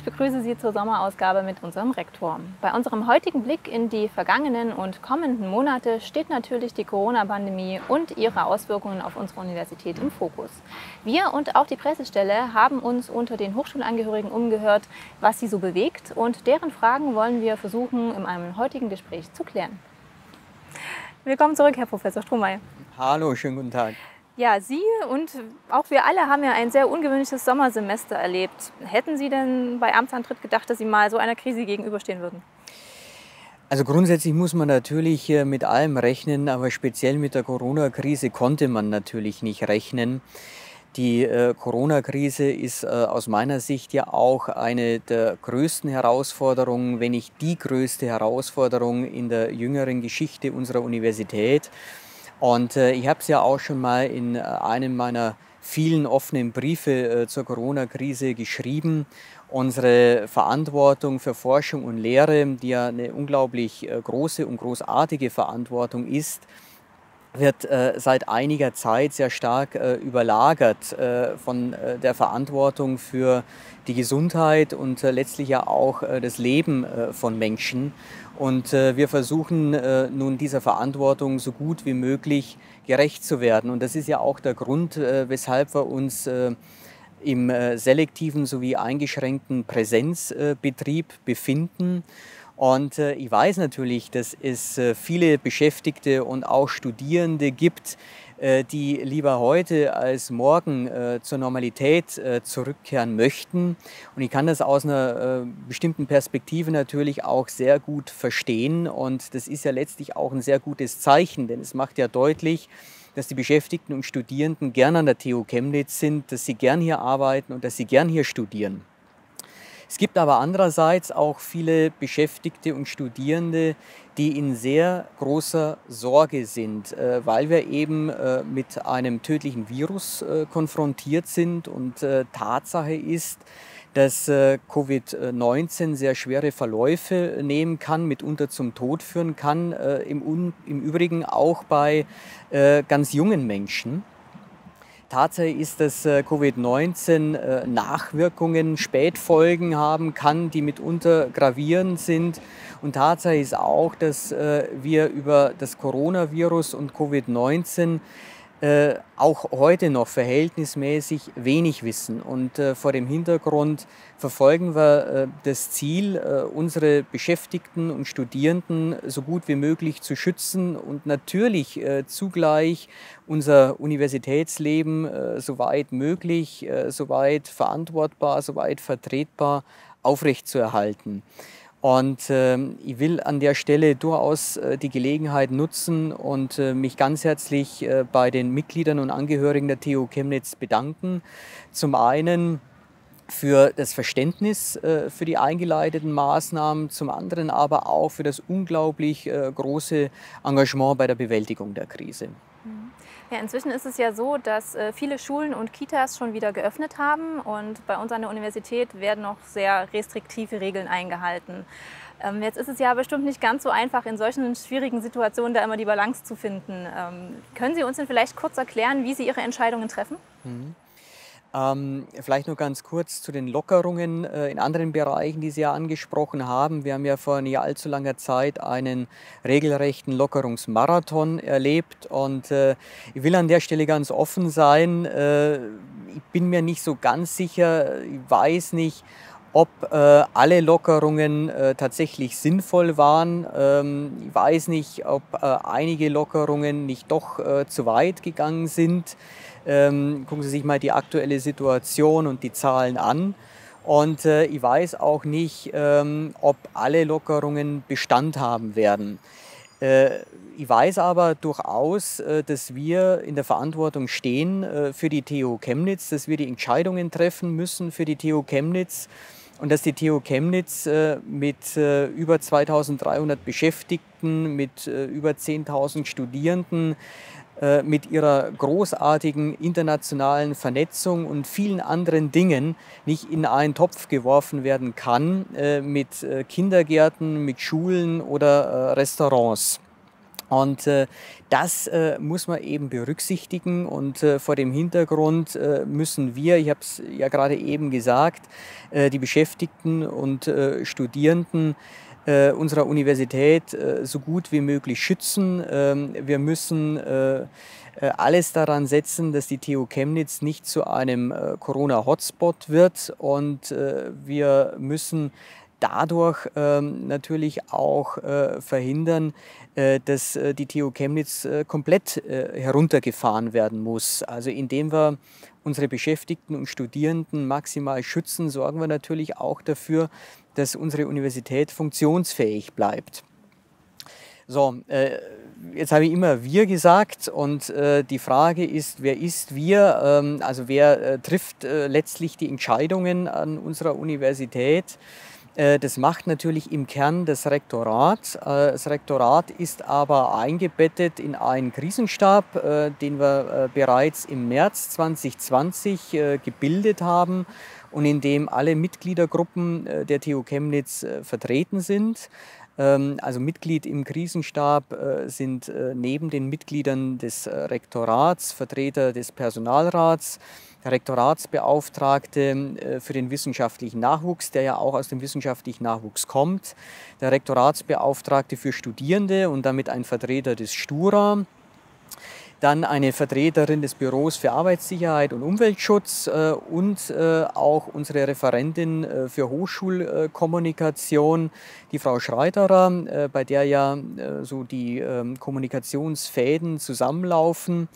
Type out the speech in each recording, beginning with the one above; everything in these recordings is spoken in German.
ich begrüße Sie zur Sommerausgabe mit unserem Rektor. Bei unserem heutigen Blick in die vergangenen und kommenden Monate steht natürlich die Corona-Pandemie und ihre Auswirkungen auf unsere Universität im Fokus. Wir und auch die Pressestelle haben uns unter den Hochschulangehörigen umgehört, was sie so bewegt, und deren Fragen wollen wir versuchen, in einem heutigen Gespräch zu klären. Willkommen zurück, Herr Professor Strohmeier. Hallo, schönen guten Tag. Ja, Sie und auch wir alle haben ja ein sehr ungewöhnliches Sommersemester erlebt. Hätten Sie denn bei Amtsantritt gedacht, dass Sie mal so einer Krise gegenüberstehen würden? Also grundsätzlich muss man natürlich mit allem rechnen, aber speziell mit der Corona-Krise konnte man natürlich nicht rechnen. Die Corona-Krise ist aus meiner Sicht ja auch eine der größten Herausforderungen, wenn nicht die größte Herausforderung in der jüngeren Geschichte unserer Universität. Und ich habe es ja auch schon mal in einem meiner vielen offenen Briefe zur Corona-Krise geschrieben. Unsere Verantwortung für Forschung und Lehre, die ja eine unglaublich große und großartige Verantwortung ist, wird seit einiger Zeit sehr stark überlagert von der Verantwortung für die Gesundheit und letztlich ja auch das Leben von Menschen. Und wir versuchen nun dieser Verantwortung so gut wie möglich gerecht zu werden. Und das ist ja auch der Grund, weshalb wir uns im selektiven sowie eingeschränkten Präsenzbetrieb befinden. Und ich weiß natürlich, dass es viele Beschäftigte und auch Studierende gibt, die lieber heute als morgen zur Normalität zurückkehren möchten. Und ich kann das aus einer bestimmten Perspektive natürlich auch sehr gut verstehen. Und das ist ja letztlich auch ein sehr gutes Zeichen, denn es macht ja deutlich, dass die Beschäftigten und Studierenden gern an der TU Chemnitz sind, dass sie gern hier arbeiten und dass sie gern hier studieren. Es gibt aber andererseits auch viele Beschäftigte und Studierende, die in sehr großer Sorge sind, weil wir eben mit einem tödlichen Virus konfrontiert sind. Und Tatsache ist, dass Covid-19 sehr schwere Verläufe nehmen kann, mitunter zum Tod führen kann, im Übrigen auch bei ganz jungen Menschen. Tatsache ist, dass Covid-19 Nachwirkungen, Spätfolgen haben kann, die mitunter gravierend sind. Und Tatsache ist auch, dass wir über das Coronavirus und Covid-19 auch heute noch verhältnismäßig wenig wissen. Und vor dem Hintergrund verfolgen wir das Ziel, unsere Beschäftigten und Studierenden so gut wie möglich zu schützen und natürlich zugleich unser Universitätsleben soweit möglich, soweit verantwortbar, soweit vertretbar aufrechtzuerhalten. Und ich will an der Stelle durchaus die Gelegenheit nutzen und mich ganz herzlich bei den Mitgliedern und Angehörigen der TU Chemnitz bedanken. Zum einen für das Verständnis für die eingeleiteten Maßnahmen, zum anderen aber auch für das unglaublich große Engagement bei der Bewältigung der Krise. Ja, inzwischen ist es ja so, dass viele Schulen und Kitas schon wieder geöffnet haben, und bei uns an der Universität werden noch sehr restriktive Regeln eingehalten. Jetzt ist es ja bestimmt nicht ganz so einfach, in solchen schwierigen Situationen da immer die Balance zu finden. Können Sie uns denn vielleicht kurz erklären, wie Sie Ihre Entscheidungen treffen? Vielleicht nur ganz kurz zu den Lockerungen in anderen Bereichen, die Sie ja angesprochen haben. Wir haben ja vor nicht allzu langer Zeit einen regelrechten Lockerungsmarathon erlebt, und ich will an der Stelle ganz offen sein. Ich bin mir nicht so ganz sicher, ich weiß nicht, ob alle Lockerungen tatsächlich sinnvoll waren. Ich weiß nicht, ob einige Lockerungen nicht doch zu weit gegangen sind. Gucken Sie sich mal die aktuelle Situation und die Zahlen an. Und ich weiß auch nicht, ob alle Lockerungen Bestand haben werden. Ich weiß aber durchaus, dass wir in der Verantwortung stehen für die TU Chemnitz, dass wir die Entscheidungen treffen müssen für die TU Chemnitz. Und dass die TU Chemnitz mit über 2300 Beschäftigten, mit über 10.000 Studierenden, mit ihrer großartigen internationalen Vernetzung und vielen anderen Dingen nicht in einen Topf geworfen werden kann mit Kindergärten, mit Schulen oder Restaurants. Und das muss man eben berücksichtigen und vor dem Hintergrund müssen wir, ich habe es ja gerade eben gesagt, die Beschäftigten und Studierenden unserer Universität so gut wie möglich schützen. Wir müssen alles daran setzen, dass die TU Chemnitz nicht zu einem Corona-Hotspot wird und wir müssen dadurch natürlich auch verhindern, dass die TU Chemnitz komplett heruntergefahren werden muss. Also indem wir unsere Beschäftigten und Studierenden maximal schützen, sorgen wir natürlich auch dafür, dass unsere Universität funktionsfähig bleibt. So, jetzt habe ich immer wir gesagt und die Frage ist, wer ist wir? Also wer trifft letztlich die Entscheidungen an unserer Universität? Das macht natürlich im Kern das Rektorat. Das Rektorat ist aber eingebettet in einen Krisenstab, den wir bereits im März 2020 gebildet haben und in dem alle Mitgliedergruppen der TU Chemnitz vertreten sind. Also Mitglied im Krisenstab sind neben den Mitgliedern des Rektorats Vertreter des Personalrats, der Rektoratsbeauftragte für den wissenschaftlichen Nachwuchs, der ja auch aus dem wissenschaftlichen Nachwuchs kommt, der Rektoratsbeauftragte für Studierende und damit ein Vertreter des Stura, dann eine Vertreterin des Büros für Arbeitssicherheit und Umweltschutz und auch unsere Referentin für Hochschulkommunikation, die Frau Schreiterer, bei der ja so die Kommunikationsfäden zusammenlaufen.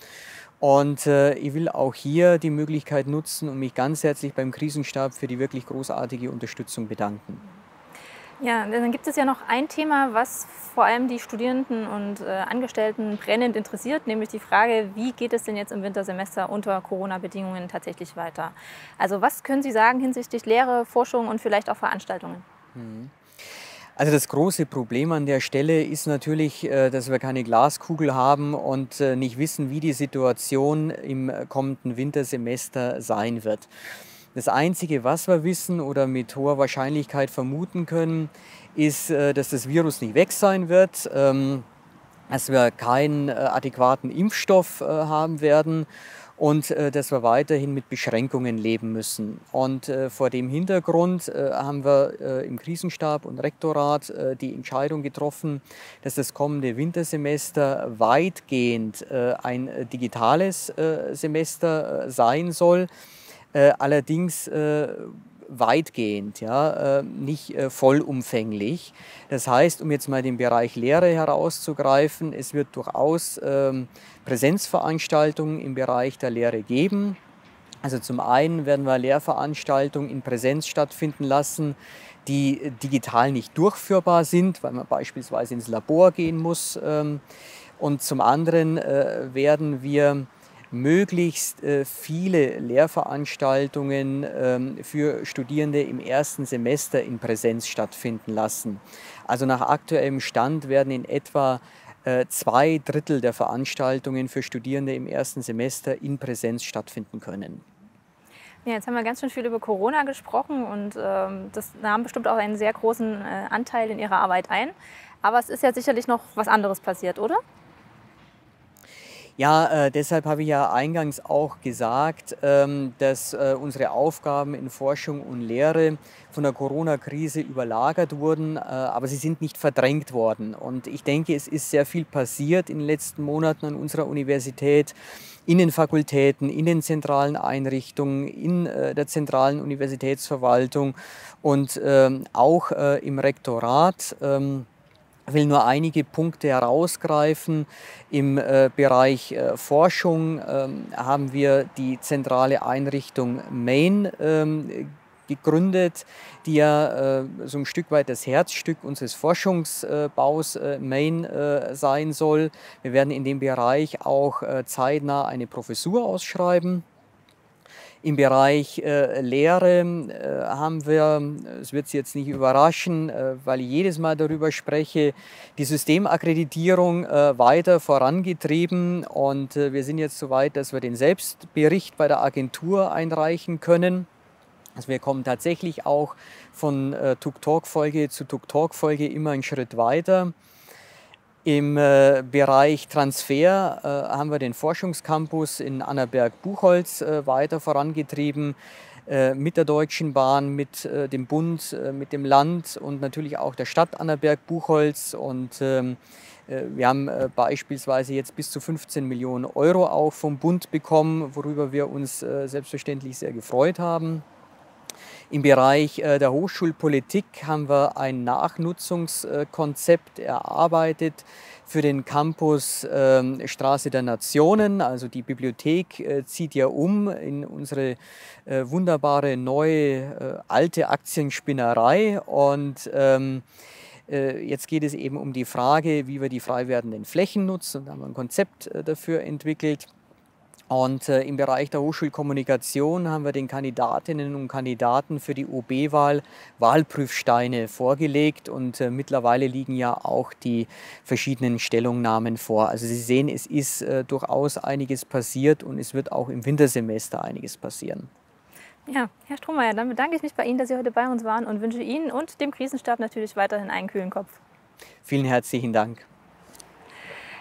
Und ich will auch hier die Möglichkeit nutzen und mich ganz herzlich beim Krisenstab für die wirklich großartige Unterstützung bedanken. Ja, dann gibt es ja noch ein Thema, was vor allem die Studierenden und Angestellten brennend interessiert, nämlich die Frage, wie geht es denn jetzt im Wintersemester unter Corona-Bedingungen tatsächlich weiter? Also was können Sie sagen hinsichtlich Lehre, Forschung und vielleicht auch Veranstaltungen? Also das große Problem an der Stelle ist natürlich, dass wir keine Glaskugel haben und nicht wissen, wie die Situation im kommenden Wintersemester sein wird. Das Einzige, was wir wissen oder mit hoher Wahrscheinlichkeit vermuten können, ist, dass das Virus nicht weg sein wird, dass wir keinen adäquaten Impfstoff haben werden und dass wir weiterhin mit Beschränkungen leben müssen. Und vor dem Hintergrund haben wir im Krisenstab und Rektorat die Entscheidung getroffen, dass das kommende Wintersemester weitgehend ein digitales Semester sein soll. Allerdings weitgehend, ja, nicht vollumfänglich. Das heißt, um jetzt mal den Bereich Lehre herauszugreifen, es wird durchaus Präsenzveranstaltungen im Bereich der Lehre geben. Also zum einen werden wir Lehrveranstaltungen in Präsenz stattfinden lassen, die digital nicht durchführbar sind, weil man beispielsweise ins Labor gehen muss. Und zum anderen werden wir möglichst viele Lehrveranstaltungen für Studierende im ersten Semester in Präsenz stattfinden lassen. Also nach aktuellem Stand werden in etwa 2/3 der Veranstaltungen für Studierende im ersten Semester in Präsenz stattfinden können. Ja, jetzt haben wir ganz schön viel über Corona gesprochen und das nahm bestimmt auch einen sehr großen Anteil in Ihrer Arbeit ein. Aber es ist ja sicherlich noch was anderes passiert, oder? Ja, deshalb habe ich ja eingangs auch gesagt, dass unsere Aufgaben in Forschung und Lehre von der Corona-Krise überlagert wurden, aber sie sind nicht verdrängt worden. Und ich denke, es ist sehr viel passiert in den letzten Monaten an unserer Universität, in den Fakultäten, in den zentralen Einrichtungen, in der zentralen Universitätsverwaltung und auch im Rektorat. Ich will nur einige Punkte herausgreifen. Im Bereich Forschung haben wir die zentrale Einrichtung Main gegründet, die ja so ein Stück weit das Herzstück unseres Forschungsbaus Main sein soll. Wir werden in dem Bereich auch zeitnah eine Professur ausschreiben. Im Bereich Lehre haben wir, es wird Sie jetzt nicht überraschen, weil ich jedes Mal darüber spreche, die Systemakkreditierung weiter vorangetrieben und wir sind jetzt so weit, dass wir den Selbstbericht bei der Agentur einreichen können. Also wir kommen tatsächlich auch von Tuk-Talk-Folge zu Tuk-Talk-Folge immer einen Schritt weiter. Im Bereich Transfer haben wir den Forschungscampus in Annaberg-Buchholz weiter vorangetrieben, mit der Deutschen Bahn, mit dem Bund, mit dem Land und natürlich auch der Stadt Annaberg-Buchholz. Und wir haben beispielsweise jetzt bis zu 15 Millionen Euro auch vom Bund bekommen, worüber wir uns selbstverständlich sehr gefreut haben. Im Bereich der Hochschulpolitik haben wir ein Nachnutzungskonzept erarbeitet für den Campus Straße der Nationen. Also die Bibliothek zieht ja um in unsere wunderbare neue alte Aktienspinnerei. Und jetzt geht es eben um die Frage, wie wir die frei werdenden Flächen nutzen. Da haben wir ein Konzept dafür entwickelt. Und im Bereich der Hochschulkommunikation haben wir den Kandidatinnen und Kandidaten für die OB-Wahl Wahlprüfsteine vorgelegt und mittlerweile liegen ja auch die verschiedenen Stellungnahmen vor. Also Sie sehen, es ist durchaus einiges passiert und es wird auch im Wintersemester einiges passieren. Ja, Herr Strohmeier, dann bedanke ich mich bei Ihnen, dass Sie heute bei uns waren und wünsche Ihnen und dem Krisenstab natürlich weiterhin einen kühlen Kopf. Vielen herzlichen Dank.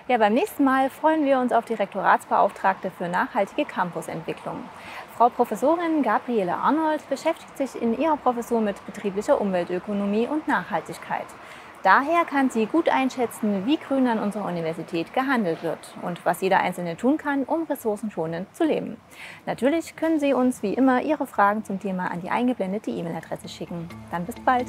Ja, beim nächsten Mal freuen wir uns auf die Rektoratsbeauftragte für nachhaltige Campusentwicklung. Frau Professorin Gabriele Arnold beschäftigt sich in ihrer Professur mit betrieblicher Umweltökonomie und Nachhaltigkeit. Daher kann sie gut einschätzen, wie grün an unserer Universität gehandelt wird und was jeder Einzelne tun kann, um ressourcenschonend zu leben. Natürlich können Sie uns wie immer Ihre Fragen zum Thema an die eingeblendete E-Mail-Adresse schicken. Dann bis bald!